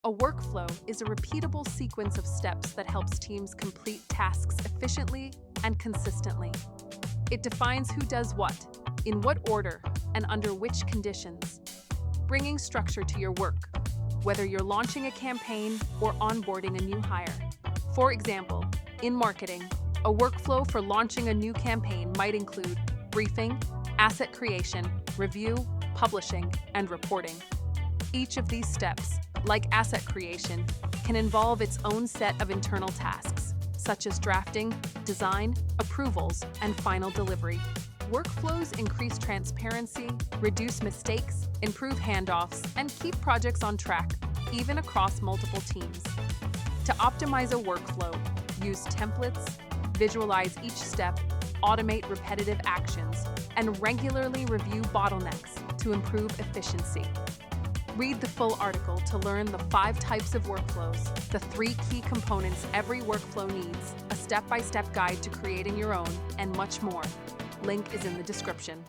A workflow is a repeatable sequence of steps that helps teams complete tasks efficiently and consistently. It defines who does what, in what order, and under which conditions, bringing structure to your work, whether you're launching a campaign or onboarding a new hire. For example, in marketing, a workflow for launching a new campaign might include briefing, asset creation, review, publishing, and reporting. Each of these steps, like asset creation, can involve its own set of internal tasks, such as drafting, design, approvals, and final delivery. Workflows increase transparency, reduce mistakes, improve handoffs, and keep projects on track, even across multiple teams. To optimize a workflow, use templates, visualize each step, automate repetitive actions, and regularly review bottlenecks to improve efficiency. Read the full article to learn the 5 types of workflows, the 3 key components every workflow needs, a step-by-step guide to creating your own, and much more. Link is in the description.